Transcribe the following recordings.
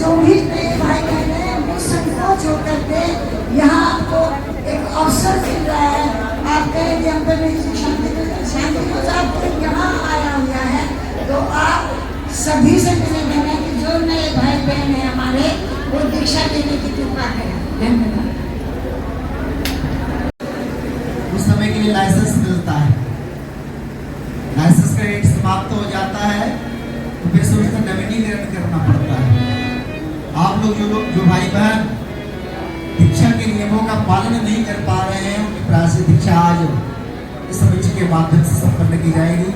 जो भी नए भाई बहन हैं निसंकोच होकर के यहाँ आपको एक अवसर मिल रहा है। आप कहेंगे हम तो शांति प्रसाद यहाँ आया हुआ है, तो आप सभी से निवेदन है कि जो नए भाई बहन है हमारे वो दीक्षा देने की कृपा करें। धन्यवाद। उस समय के लिए लाइसेंस मिलता है, लाइसेंस का डेट समाप्त हो जाता है तो फिर से उसका नवीनीकरण करना पड़ता है। आप लोग जो भाई बहन दीक्षा के नियमों का पालन नहीं कर पा रहे हैं, उनकी प्रायश्चित दीक्षा आज इस समिति के माध्यम से संपन्न की जाएगी।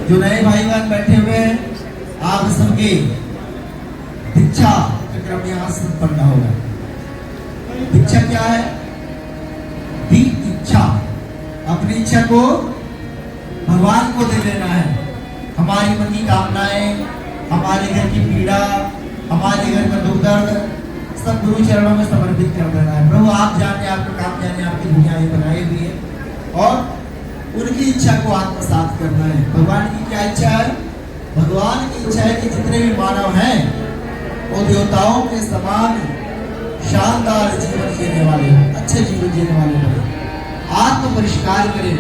जो नए भाई बहन बैठे हुए हैं, आप सबके दीक्षा कार्यक्रम यहाँ संपन्न होगा। दीक्षा क्या है? दी इच्छा, अपनी इच्छा को भगवान को दे देना है। हमारी मन की कामनाएं, हमारे घर की पीड़ा, हमारे घर का दुख दर्द सब गुरु चरणों में समर्पित कर देना है। प्रभु आप जाने, आपका काम जाने, आपकी दुनिया ये बनाई हुई है और उनकी इच्छा को आत्मसात करना है। भगवान की क्या इच्छा है? भगवान की इच्छा है कि जितने भी मानव हैं वो देवताओं के समान शानदार जीवन जीने वाले, अच्छे जीवन जीने वाले बने, आत्म परिष्कार करें,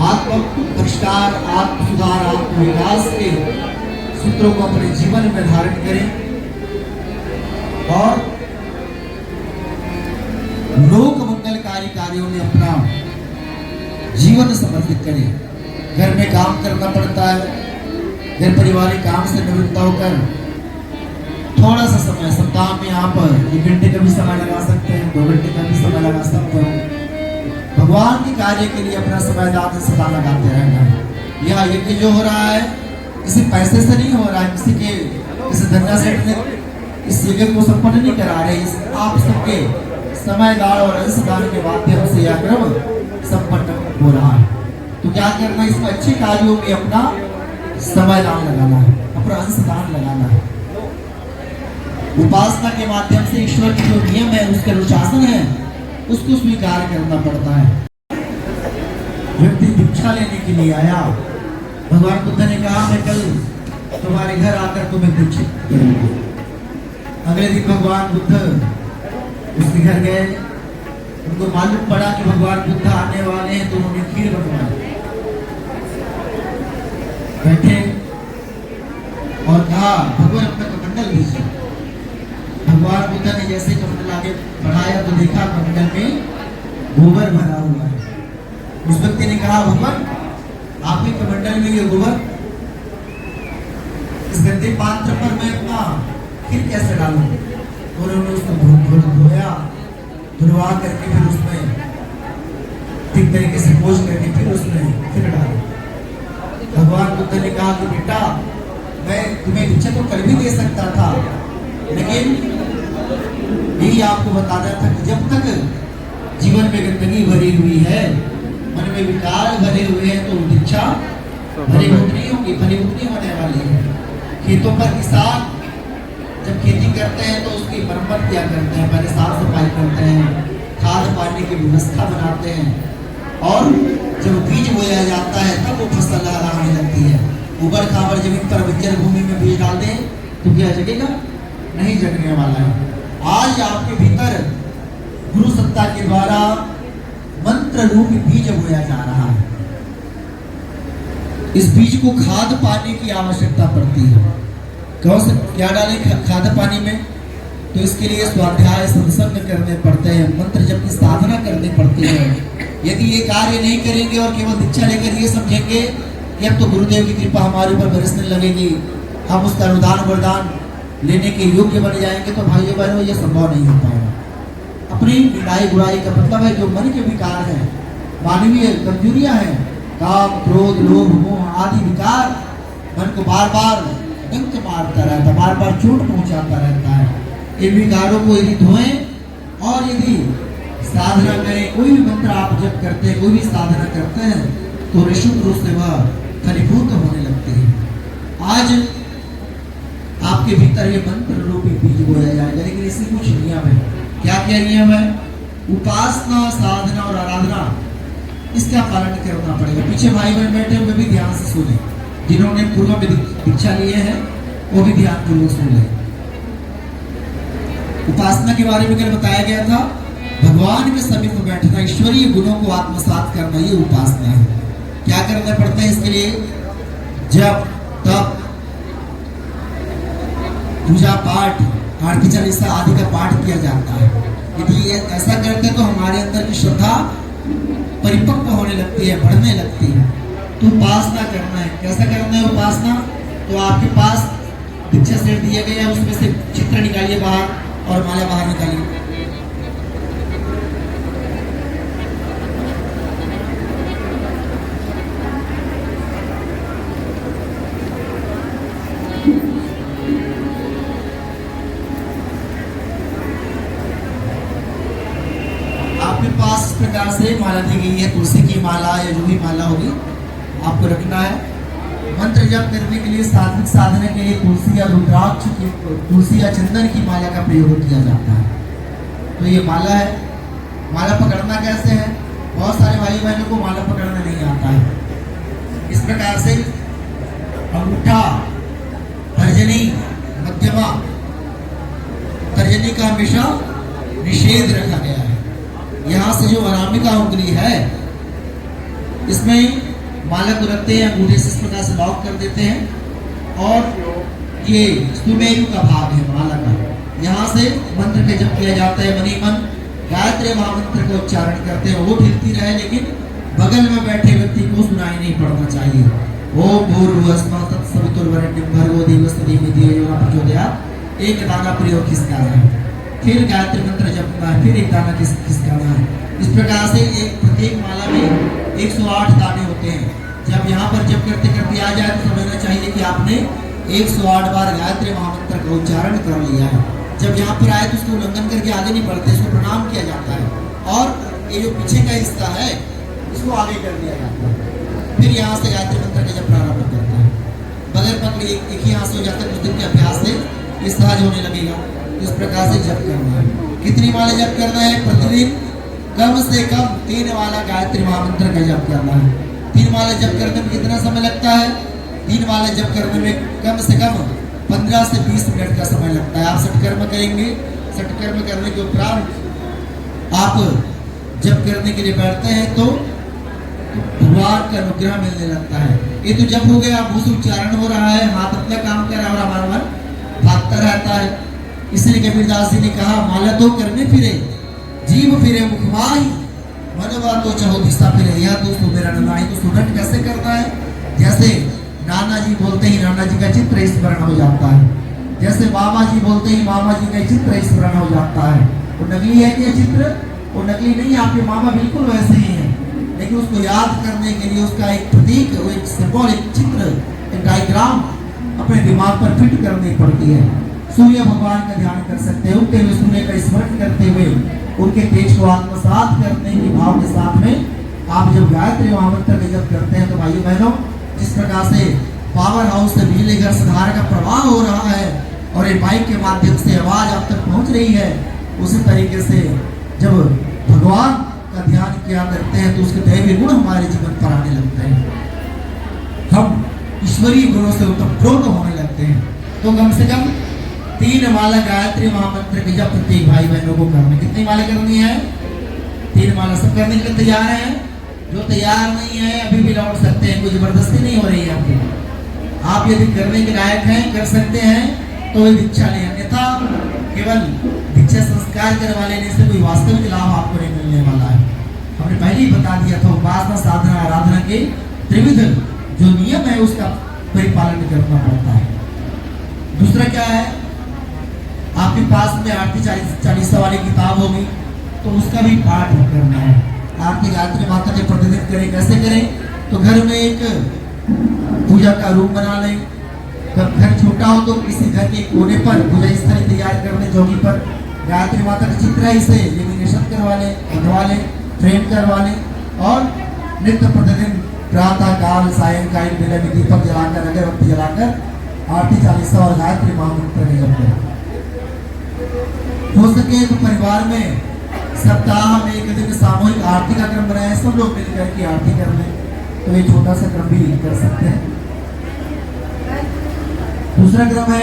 आत्म परिष्कार, आत्म सुधार, आत्म विकास के सूत्रों को अपने जीवन में धारण करें और लोक मंगलकारी कार्यों में अपना जीवन समर्पित करें। घर में काम करना पड़ता है, घर परिवार के काम से निवृत्त होकर थोड़ा सा समय सप्ताह में आप 1 घंटे का भी समय लगा सकते हैं, 2 घंटे का भी समय लगा सकते हो। भगवान के कार्य के लिए अपना समय दान सदा लगाते रहना है। यह यज्ञ जो हो रहा है किसी पैसे से नहीं हो रहा है, किसी धन्ना सेठ ने इस यज्ञ को संपन्न नहीं करा रहे। आप सबके समय दान और अंशदान के माध्यम से यह क्रम संपन्न हो रहा है। तो क्या करना है? इसमें अच्छे कार्यों में अपना समय दान लगाना है, अपना अंशदान लगाना है। उपासना के माध्यम से ईश्वर के जो नियम है, उसके अनुशासन है, उसको स्वीकार करना पड़ता है। व्यक्ति दीक्षा लेने के लिए आया, भगवान बुद्ध ने कहा मैं कल तुम्हारे घर आकर तुम्हें दीक्षित करूंगा। अगले दिन भगवान बुद्ध उसके घर गए, उनको मालूम पड़ा कि भगवान बुद्ध आने वाले हैं, तो उन्होंने खीर बनवाई, बैठे और कहा भगवान अपना कमंडल दीजिए। भगवान बुद्ध ने जैसे कमंडल आगे बढ़ाया तो देखा कमंडल में गोबर भरा हुआ है। उस व्यक्ति ने कहा भगवान आपके कमंडल में ये गोबर, इस गंदे पात्र पर मैं अपना खीर कैसे डालूं? उन्होंने उसको धोया, धुलवा करके फिर उसमें ठीक तरीके से पोंछ करके फिर उसमें खीर डाला। भगवान बुद्ध ने कहा कि बेटा मैं तुम्हें दीक्षा तो कल भी दे सकता था, लेकिन यही आपको बताना था कि जब तक जीवन में गंदगी भरी हुई है, मन में विकार भरे हुए हैं, तो दीक्षा फलीभूत नहीं होगी, फलीभूत नहीं होने वाली है। खेतों पर किसान जब खेती करते हैं तो उसकी मरम्मत क्या करते हैं? पहले साफ सफाई करते हैं, खाद पानी की व्यवस्था बनाते हैं और जब बीज बोया जाता है तब वो फसल लहराने लगती है। ऊबड़ खाबड़ जमीन पर बंजर भूमि में बीज डाल दें तो क्या जगेगा? नहीं जगने वाला है। आज आपके भीतर गुरु सत्ता के द्वारा मंत्र रूपी बीज बोया जा रहा है। इस बीज को खाद पानी की आवश्यकता पड़ती है। कौन से क्या डालें खाद पानी में? तो इसके लिए स्वाध्याय सत्संग करने पड़ते हैं, मंत्र जप की साधना करनी पड़ती है। यदि ये कार्य नहीं करेंगे और केवल दीक्षा लेकर ये समझेंगे कि अब तो गुरुदेव की कृपा हमारे ऊपर बरसने लगेगी, हम उसका अनुदान वरदान लेने के योग्य बन जाएंगे, तो भाइयों बहनों ये संभव नहीं हो पाएगा। अपनी निराई बुराई का मतलब है जो मन के विकार हैं, मानवीय कमजोरियां हैं, काम क्रोध लोभ मोह आदि विकार मन को बार बार डंक मारता रहता, बार बार चोट पहुंचाता रहता है। इन विकारों को यदि धोएं और यदि साधना करें, कोई भी मंत्र आप जप करते हैं, कोई भी साधना करते हैं, तो निश्चित रूप से वह फलीभूत होने लगते हैं। आज आपके भीतर ये मंत्र रूपी बीज बोया जाएगा, लेकिन इसमें कुछ नियम है। क्या क्या नियम है? उपासना साधना और आराधना, इसका पालन करना पड़ेगा। पीछे भाई बहन बैठे हुए भी ध्यान से सुने, जिन्होंने पूर्व में दीक्षा लिए हैं वो भी ध्यान पूर्वक सुन ले। उपासना के बारे में कल बताया गया था, भगवान के समीप बैठना, ईश्वरीय गुणों को आत्मसात करना, ये उपासना है। क्या करना पड़ता है इसके लिए? जप, तप, पूजा पाठ, आरती चालीसा आदि का पाठ किया जाता है। यदि ऐसा करते तो हमारे अंदर की श्रद्धा परिपक्व होने लगती है, बढ़ने लगती है। तो उपासना करना है। कैसा करना है उपासना? तो आपके पास दीक्षा सेट दिया गया है, उसमें से चित्र निकालिए बाहर और माला बाहर निकालिए। आपके पास इस प्रकार से माला दी गई है, तुलसी की माला या जो भी माला होगी आपको रखना है। मंत्र जप करने के लिए, सात्विक साधना के लिए तुलसी या रुद्राक्ष की, तुलसी या चंदन की माला का प्रयोग किया जाता है। तो ये माला है। माला पकड़ना कैसे है? बहुत सारे भाई बहनों को माला पकड़ना नहीं आता है। इस प्रकार से अंगूठा, तर्जनी, मध्यमा, तर्जनी का हमेशा निषेध रखा गया है। यहाँ से जो अनामिका उंगली है, इसमें माला को रखते हैं, अंगूठे से इस प्रकार से लॉक कर देते हैं और ये सुमेरु का भाग है माला का। यहाँ से मंत्र का जप किया जाता है। मनी मन गायत्री महामंत्र का उच्चारण करते हैं। वो हिलती रहे लेकिन बगल में बैठे व्यक्ति को सुनाई नहीं पड़ना चाहिए। ओम भूर्भुवस्सुः तत्सवितुर्वरेण्यं भर्गो देवस्य धीमहि धियो यो न प्रचोदयात्। एक दाना प्रयोग किसका है, फिर गायत्री मंत्र जपना है, फिर एक दाना किसकाना है। इस प्रकार से एक प्रत्येक माला में 108 दाने होते हैं। जब यहाँ पर जप करते करते आ जाए तो समझना चाहिए कि आपने 108 बार गायत्री महामंत्र का उच्चारण कर लिया है। जब यहाँ पर आए तो उसको उल्लंघन करके आगे नहीं बढ़ते, इसको प्रणाम किया जाता है और ये जो पीछे का हिस्सा है इसको आगे कर दिया जाता है। फिर यहाँ से गायत्री मंत्र का जब प्रारंभ करता है, बगैर पकड़े एक ही हाथ से हो जाता है। कुछ दिन के अभ्यास से ये सहज होने लगेगा। इस प्रकार से जप करना है। कितनी माला जप करना है? प्रतिदिन कम से कम 3 माला गायत्री महामंत्र का जप करना है। 3 माला जप करने में कितना समय लगता है? 3 माला जप करने में कम से कम 15 से 20 मिनट का समय लगता है। आप सटकर्म करेंगे। सटकर्म करने के उपरांत आप जप करने के लिए बैठते हैं तो भगवान का अनुग्रह मिलने लगता है। ये तो जप हो गया, भूष उच्चारण हो रहा है, हाथ अपना काम कर रहा है और हमारा मन भागता रहता है। इसलिए कबीरदास जी ने कहा, माला तो करने फिरे, जीव फिरे मुख माही, मनवा तो चहो दिशा फिरे, यह तो सुमिरन नाहि। तो सुमिरन कैसे करना है? जैसे नाना जी बोलते ही नाना जी का चित्र स्मरण हो जाता है, जैसे मामा जी बोलते ही मामा जी का चित्र स्मरण हो जाता है। वो नकली है क्या चित्र? वो नकली नहीं, आपके मामा बिल्कुल वैसे ही हैं, लेकिन उसको याद करने के लिए उसका एक प्रतीक, एक सिंबल, एक चित्र, एक डायग्राम अपने दिमाग पर फिट करनी पड़ती है। सूर्य भगवान का ध्यान कर सकते हैं, उगते हुए सूर्य का स्मरण करते हुए उनके तेज को आत्मसात करने के भाव के साथ में आप जब गायत्री महामंत्र का जप करते हैं तो भाइयों बहनों, जिस प्रकार से पावर हाउस से बिजली घर से धारा का प्रवाह हो रहा है और एक माइक के माध्यम से आवाज आप तक पहुंच रही है, उसी तरीके से जब भगवान का ध्यान किया करते हैं तो उसके दैवीय गुण हमारे जीवन पर आने लगते हैं। हम ईश्वरीय गुणों से उत्प्रोत होने लगते हैं। तो कम से कम 3 माला गायत्री महामंत्र की जप प्रत्येक भाई बहनों को करनी। कितनी माला करनी है? 3 माला। सब करने के लिए तैयार हैं? जो तैयार नहीं है अभी भी लौट सकते हैं, कोई जबरदस्ती नहीं हो रही है आपकी। आप यदि करने के लायक हैं, कर सकते हैं तो दीक्षा लें, अन्यथा केवल दीक्षा संस्कार करवा लेने से कोई वास्तविक लाभ आपको नहीं मिलने वाला है। हमने पहले ही बता दिया था, उपासना साधना आराधना के त्रिविध जो नियम है उसका परिपालन करना पड़ता है। दूसरा क्या है? आपके पास में आरती चालीसा वाली किताब होगी तो उसका भी पाठ करना है। आरती गायत्री माता के प्रतिदिन करें। कैसे करें? तो घर में एक पूजा का रूम बना लें। जब घर छोटा हो तो किसी घर के कोने पर पूजा स्थल तैयार कर लें, चौकी पर गायत्री माता का चित्र है, इसे लेमिनेशन करवा लें, बनवा लें, फ्रेम करवा लें और नित्य प्रतिदिन प्रातः काल सायंकाल बेला में दीपक जलाकर, अगरबत्ती जलाकर आरती चालीसा और गायत्री महामंत्र का जप करें। हो सके तो परिवार में सप्ताह में एक दिन सामूहिक आरती का क्रम बनाए, सब लोग मिलकर के आरती कर लें, तो ये छोटा सा क्रम भी कर सकते हैं। दूसरा क्रम है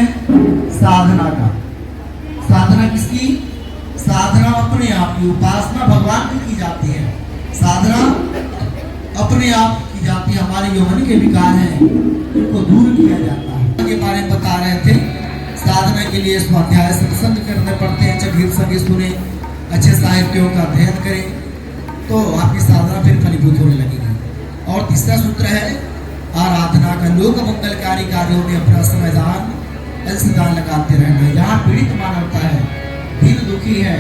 साधना का। साधना किसकी? साधना अपने आप की, उपासना भगवान की जाती है, साधना अपने आप की जाती है। हमारे यौवन के विकार हैं इनको दूर किया जाता है। के बारे में बता रहे थे, साधना के लिए स्वाध्याय सत्संग करने पड़ते हैं, अच्छा गीत संगीत सुने, अच्छे साहित्यों का अध्ययन करें तो आपकी साधना फिर फलीभूत होने लगेगी। और तीसरा सूत्र है आराधना का, लोक मंगलकारी कार्यों में अपना समयदान अंशदान लगाते रहना। जहाँ पीड़ित मानवता है, दीन दुखी है,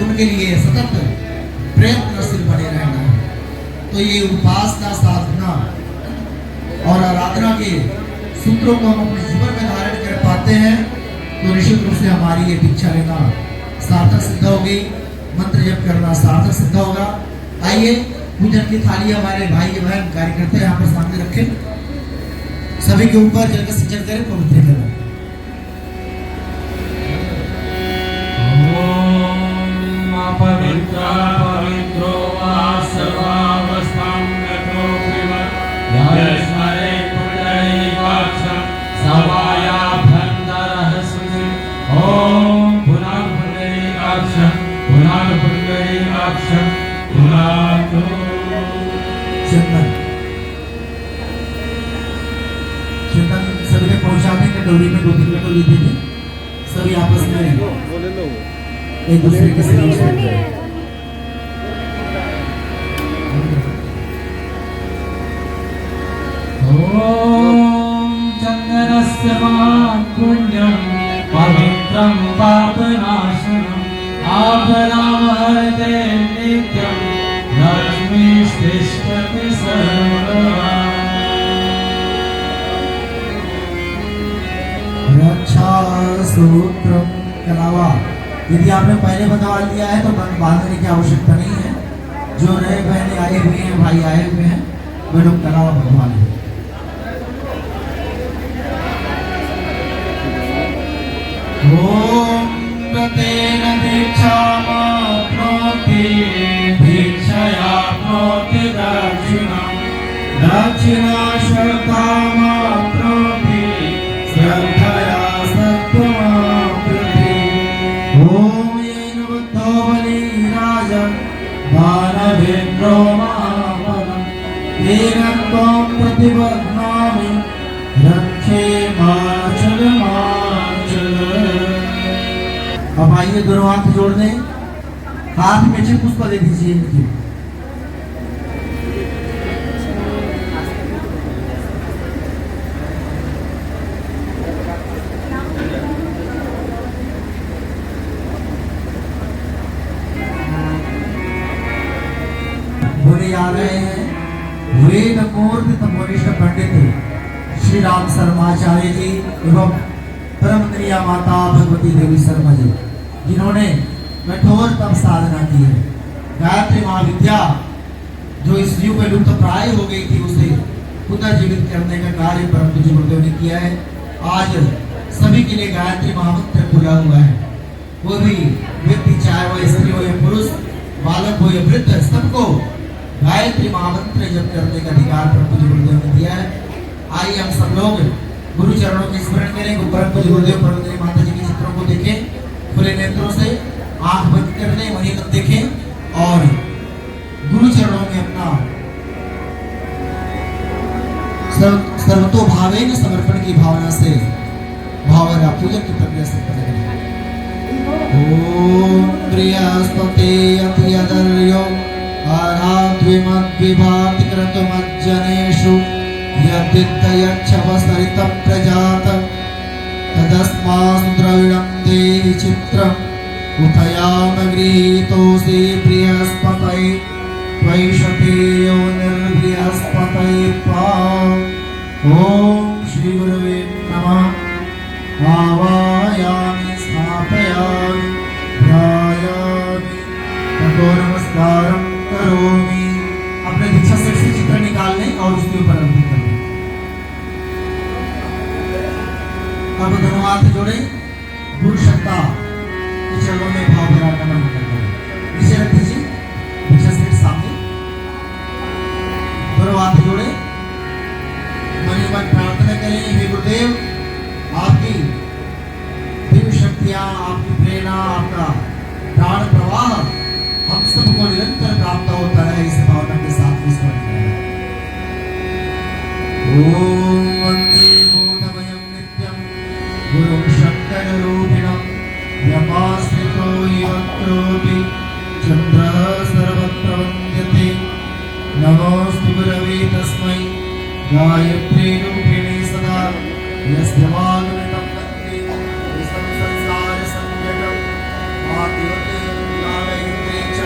उनके लिए सतत प्रयत्नशील बने रहना है। तो ये उपासना, साधना और आराधना के सूत्रों को हम अपने जीवन में धारण कर पाते हैं तो निश्चित रूप से हमारी ये दीक्षा लेना सार्थक सिद्ध होगी, मंत्र जप करना सार्थक सिद्ध होगा। आइए पूजन की थाली हमारे भाई बहन कार्यकर्ता यहाँ पर सामने रखें, सभी के ऊपर जल का सिंचन करें, पवित्र करें। पवित्र पवित्रो वा सर्वावस्थां गतो विमल यस्मरे पुण्डरीकाक्षं सवायाभ्यन्तरः सुषि ॐ पुनः पुण्डरीकाक्षं पुनः पुण्डरीकाक्षं पुनः चंदन चंदन सभी ने पहुंचाने के डोरी में 2-3 कटोरी दे दी, सभी आपस में एक दूसरे के सहयोग से ॐ चन्दनस्य पुण्यं पवित्रं पापनाशनम् आभरामहरते नित्यं लक्ष्मीस्तिष्ठति सर्वदा। रक्षा सूत्रम के अलावा यदि आपने पहले बंधवा लिया है तो बांधने की आवश्यकता नहीं है। जो नए बहने आए हुए हैं, भाई आए हुए हैं, वे लोग कलावा बंधवा लें। ओम प्रतेन दीक्षामाप्नोति दीक्षया प्नोति दक्षिणां दक्षिणा श्रद्धामाप्नोति श्रद्धया सत्त्वमाप्नोति। ओम येन बुद्धो बलिराजं दानवेन्द्रो महाबलं तेन त्वं प्रतिबध्नामि रक्षे माचल। अब आइए दोनों हाथ जोड़ दें, हाथ में से पुष्प दे दीजिए इनकी। बोले आ रहे हैं वेद मूर्ति तमोनिष्ठ पंडित श्री राम शर्माचार्य जी एवं परम प्रिया माता भगवती देवी शर्मा जी, जिन्होंने कठोर तप साधना की है। गायत्री महाविद्या जो इस युग में लुप्त प्राय हो गई थी, उसे पुनर्जीवित करने का कार्य परम पूज्य गुरुदेव ने किया है। आज सभी के लिए गायत्री महामंत्र खुला हुआ है। वो भी व्यक्ति, चाहे वह स्त्री हो या पुरुष, बालक हो या वृद्ध, सबको गायत्री महामंत्र जप करने का अधिकार परम पूज्य गुरुदेव ने दिया है। आइए हम सब लोग गुरु चरणों की स्मरण करें। परम पूज्य गुरुदेव परम माता जी के चित्रों को देखें, खुले नेत्रों से आंख बंद कर लें, वहीं तक देखें और गुरु चरणों में अपना सर्वतो भावेन समर्पण की भावना से भावना पूजन की प्रक्रिया से करें। ओम प्रियस्पते अतियदर्यो आराध्विमद्विभाति क्रतुमज्जनेषु यद्विद्यच्छवसरितं प्रजात तदस्मात् द्रविणं देहि चित्रम् उपयाम गृहीतोऽसि बृहस्पतये त्वयिषतेयो निर्बृहस्पतये ओम श्री गुरुवे नमः। आवायामि स्थापयामि ध्यायामि ततो नमस्कारं करोमि। अपने दीक्षा से चित्र निकाल लें और उसके ऊपर अंकित कर लें। अब दोनों हाथ जोड़े, गुरु सत्ता के चरणों में भाव भरा नमन करते हैं। नीचे रख दीजिए, दीक्षा से सामने दोनों हाथ जोड़े, मन ही मन प्रार्थना करें, हे गुरुदेव आपकी दिव्य शक्तियां, आपकी प्रेरणा आपका प्राण प्रवाह हम सबको निरंतर प्राप्त होता है। इस भावना के साथ विस्मरण करें। ओम वंदे बोधमयं नित्यं गुरुं शक्तिरूपिणं यमाश्रितो यत्रोऽपि चन्द्रः सर्वत्र वन्द्यते। नमोऽस्तु गुरवे तस्मै गायत्री रूपिणे सदा यस्य वाग्मितं वन्दे विश्वं संसार संज्ञकम् आद्योते कालयन्ते च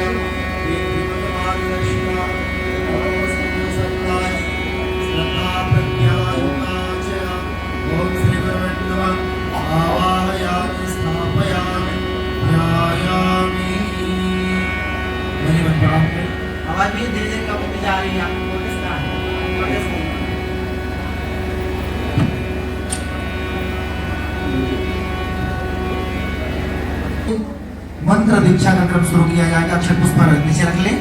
वेद्यमार्गदर्शिका। नमोऽस्तु सत्ताय श्रद्धा प्रज्ञायुक्ता च। ॐ श्री गुरुभ्यो नमः। आवाहयामि स्थापयामि ध्यायामि। मेरी प्रणाम करें। आवाज भी धीरे धीरे कम होती जा रही है। आपको नोटिस करना है। नोटिस करना है। मंत्र दीक्षा का क्रम शुरू किया जाएगा। अक्षर पुष्प नीचे रख लें।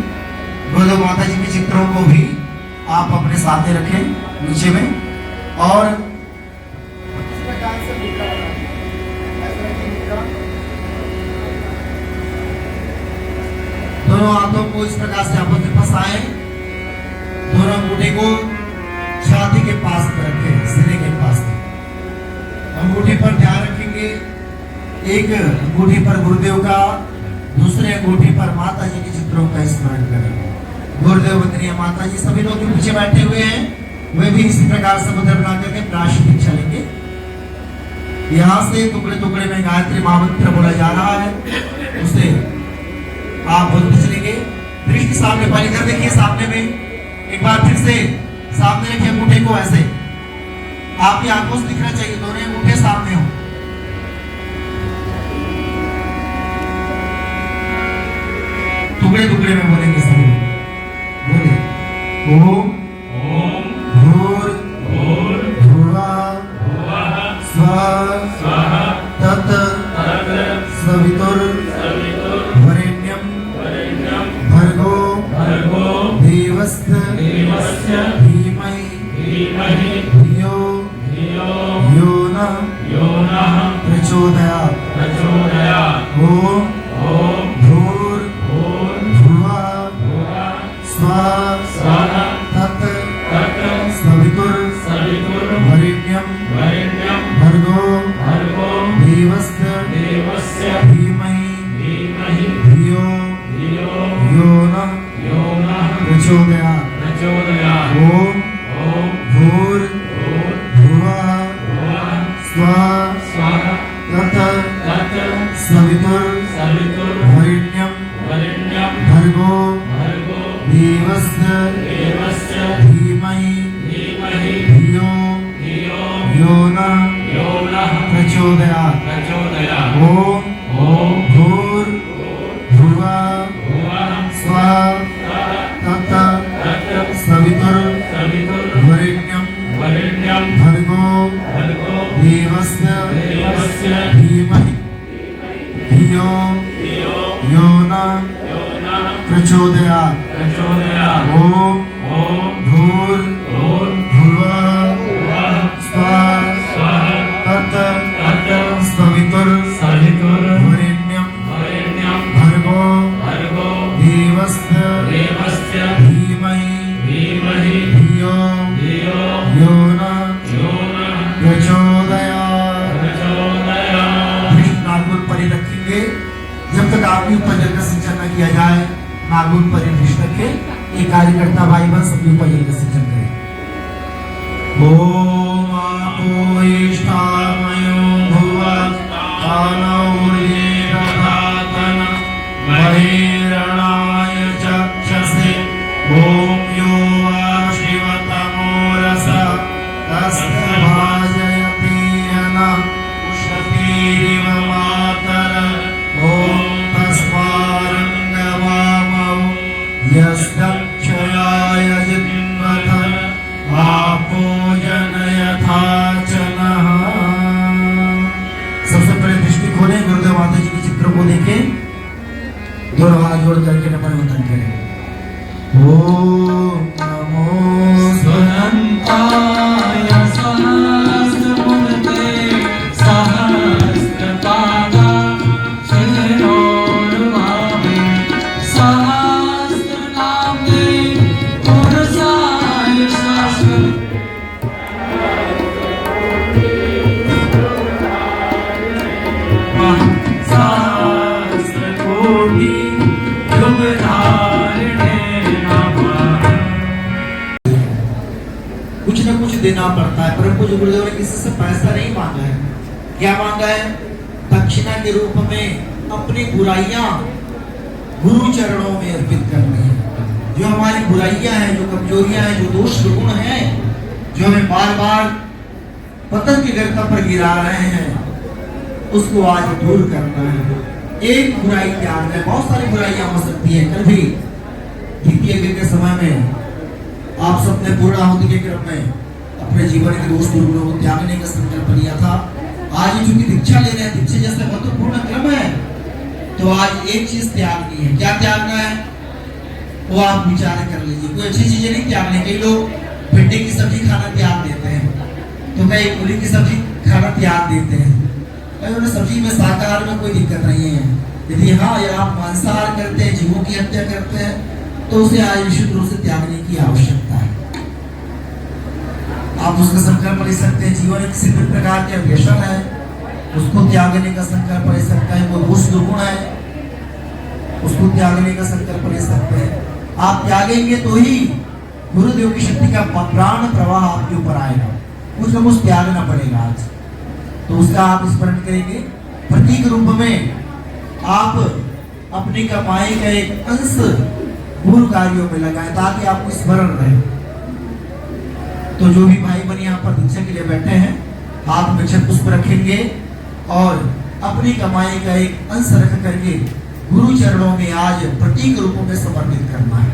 गुरुदेव माता जी के चित्रों को भी आप अपने सामने रखें नीचे में। और दोनों हाथों को इस प्रकार से आपस में फंसाएं। दोनों अंगूठे को छाती के पास में रखें, सिरे के पास में। अंगूठे पर ध्यान रखेंगे। एक अंगूठे पर गुरुदेव का, दूसरे अंगूठे पर माता जी के चित्रों का स्मरण करें। गुरुदेव वंदनीय माता जी सभी लोग पीछे बैठे हुए हैं, वे भी इसी प्रकार से मुद्रा बना करके प्राश दीक्षा लेंगे। यहाँ से टुकड़े टुकड़े में गायत्री महामंत्र बोला जा रहा है, उसे आप बोलते चलेंगे। दृष्टि सामने पाली कर देखिए सामने में। एक बार फिर से सामने रखिए अंगूठे को ऐसे। आपकी आंखों से दिखना चाहिए, दोनों अंगूठे सामने हो। टुकड़े टुकड़े में बोलेंगे सभी लोग। बोले ओम भूर भुवः स्वः तत् सवितुर्वरेण्यं भर्गो देवस्य धीमहि धियो यो नः प्रचोदयात्। ओम भूर भुवः स्वः तत् सवितुर्वरेण्यं भर्गो देवस्य धीमहि धियो यो नः प्रचोदयात्। ओम भूर भुवः स्वः तत् सवितुर्वरेण्यं भर्गो देवस्य धीमहि धियो यो नः प्रचोदयात्। ओम भूर भुवः स्वः तत् सवितुर्वरेण्यं भर्गो देवस्य धीमहि धियो यो नः प्रचोदयात्। ओम भूर भुवः स्वः तत् सवितुर्वरेण्यं भर्गो देवस्य धीमहि धियो यो नः प्रचोदयात्। नागुल परी रखेंगे। जब तक आपके ऊपर जल का सिंचन न किया जाए, नागुल परी दृष्ट रखे। एक कार्यकर्ता भाई बहन सभी ऊपर जल का सिंचन करें। ओम आपो इष्टामयो भुवः कानौर्येरधातन बहिरणाय चक्षसे। ओम यो वा शिवतमोरसः तस्य भाजयति यनः उषतीरिव मातरः। ओम तस्मारङ्गवामौ यस्तक्षयाय जिन्वथ आपो जनयथा च नः। सबसे पहले दृष्टि खोलें, गुरुदेव माता जी के चित्रों को देखें, दोनों हाथ जोड़ करके नमन वंदन करें। ओम नमो स्वनन्ताय सहस्रमूर्ते सहस्रपादा पड़ता है। परम पूज्य गुरुदेव ने किसी से पैसा नहीं मांगा है। क्या मांगा है? दक्षिणा के रूप में अपनी बुराइयां गुरु चरणों में अर्पित करनी है। जो हमारी बुराइयां हैं, जो कमजोरियां हैं, जो दोष गुण हैं, जो हमें बार बार पतन की गर्त पर गिरा रहे हैं, उसको आज दूर करना है। एक बुराई त्याग है। बहुत सारी बुराइयां हो सकती है। कल भी द्वितीय यज्ञ के समय में आप सबने पूर्णाहुति के क्रम में अपने जीवन के दोष दुर्गुणों को त्यागने का संकल्प लिया था। आज चूंकि दीक्षा ले रहे हैं, दीक्षा जैसे महत्वपूर्ण क्रम है, तो आज एक चीज त्यागनी है। क्या त्यागना है वो आप विचार कर लीजिए। कोई अच्छी चीजें नहीं त्यागने। कई लोग भिंडी की सब्जी खाना त्याग देते हैं, तो कई मूली की सब्जी खाना त्याग देते हैं। कई सब्जी में शाकाहार में कोई दिक्कत नहीं है। यदि हाँ या आप मांसाहार करते हैं, जीवों की हत्या करते हैं, तो उसे आज निश्चित रूप से त्यागने की आवश्यकता है। आप उसका संकल्प ले सकते हैं। जीवन किसी भी प्रकार के व्यसन है, उसको त्यागने का संकल्प ले सकते हैं। कोई दोष दुर्गुण है, उसको त्यागने का संकल्प ले सकते हैं। आप त्यागेंगे तो ही गुरुदेव की शक्ति का प्राण प्रवाह आपके ऊपर आएगा। कुछ न कुछ त्यागना पड़ेगा आज, तो उसका आप स्मरण करेंगे। प्रतीक रूप में आप अपनी कमाई का एक अंश गुरु कार्यों में लगाएं, ताकि आपको स्मरण रहे। तो जो भी भाई बहन यहाँ पर दीक्षा के लिए बैठे हैं, हाथ में अक्षत पुष्प रखेंगे और अपनी कमाई का एक अंश रख करके गुरु चरणों में आज प्रतीक रूपों में समर्पित करना है।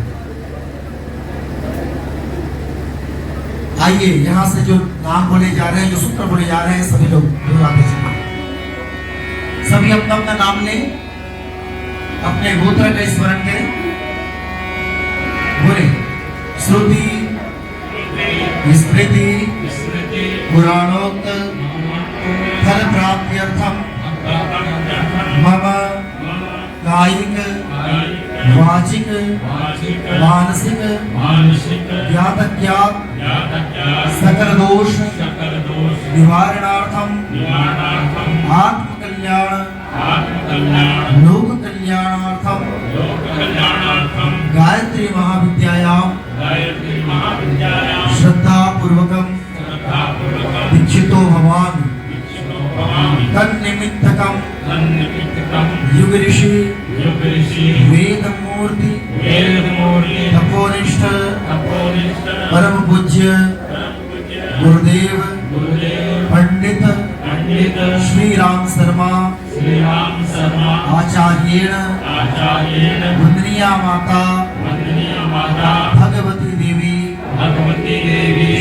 आइए, यहाँ से जो नाम बोले जा रहे हैं, जो सूत्र बोले जा रहे हैं, सभी लोग सभी अपना अपना नाम लें, अपने गोत्र का स्मरण करें। बोले श्रुति स्मृति पुराणोक्त फल प्राप्त्यर्थम मम कायिक वाचिक मानसिक ज्ञात सकल दोष निवारणार्थम आत्म कल्याण लोक कल्याणार्थम गायत्री महाविद्यायाम श्रद्धा पूर्वकम दीक्षितो भवामि। तन्निमित्तकम युग ऋषि वेद मूर्ति तपोनिष्ठ परम पूज्य गुरुदेव पंडित श्री राम शर्मा आचार्येण वंदनीया माता भगवती देवी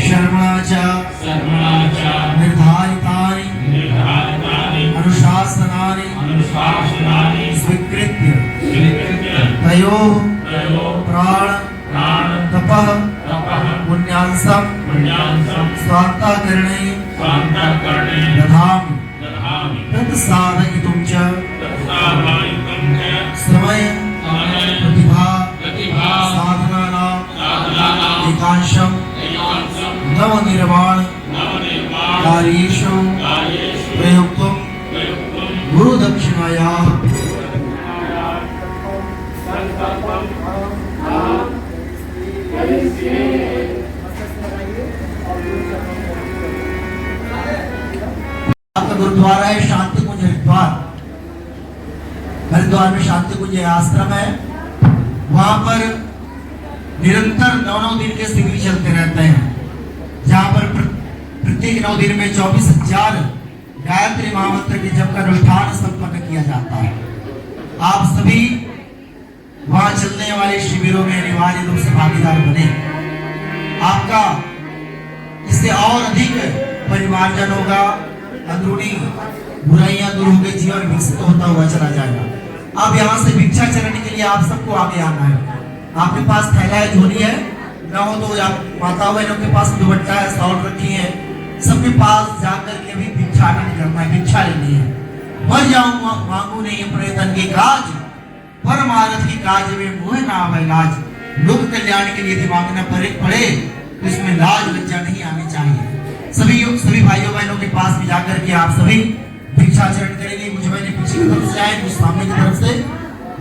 शर्मणा च निर्धारितानि अनुशासनानि स्वीकृत्य तयोः प्राण तपः पुण्यांसं स्वांतकरणे दधामि। तत्साधयितुं च समय प्रतिभा साधनानां एकांशं नवनिर्माण कार्येषु प्रयोक्तुं गुरुदक्षिणायाः आपका गुरुद्वारा है शांति कुंज हरिद्वार। हरिद्वार में शांति कुंज आश्रम है। वहां पर निरंतर 9 दिन के शिविर चलते रहते हैं, जहां पर प्रत्येक 9 दिन में 24,000 गायत्री महामंत्र के जप का अनुष्ठान संपन्न किया जाता है। आप सभी वहां चलने वाले शिविरों में अनिवार्य रूप से भागीदार बने। आपका इससे और अधिक परिवारजन होगा, अंदरूनी बुराइयां दूर होकर जीवन विकसित होता हुआ चला जाएगा। अब यहाँ से भिक्षा चरण के लिए आप सबको आगे आना है। आपके पास थैला है, झोली है, ना हो तो आप माता बहनों के पास दुपट्टा है, शॉल रखी है, सबके पास जाकर के भी भिक्षाटन करना है, भिक्षा लेनी है। मर जाऊं मांगू नहीं अपने तन के काज, परमार्थ की काज में मोह ना आवे लाज। लोक कल्याण के लिए यदि मांगना पड़े तो इसमें लाज लज्जा नहीं आनी चाहिए। सभी भाइयों बहनों के पास भी जाकर के आप सभी भिक्षाचरण करेंगे। कुछ बहने पीछे की तरफ से आए, कुछ सामने की तरफ से।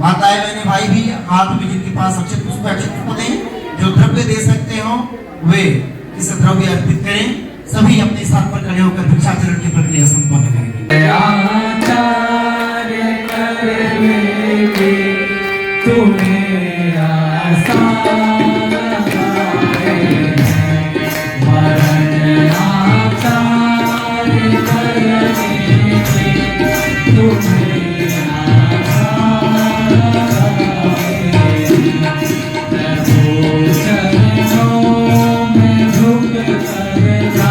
माताएं बहने भाई भी हाथ में जिनके पास अक्षत पुष्प दें, जो द्रव्य दे सकते हो वे इस द्रव्य अर्पित करें। होकर भिक्षाचरण की प्रक्रिया संपन्न करेंगे। आचार्य करवेगी तुम्हें आसान लगाए वरण आचार्य करवेगी तुम्हें आसान लगाए प्रभु चरणों में झुक कर जा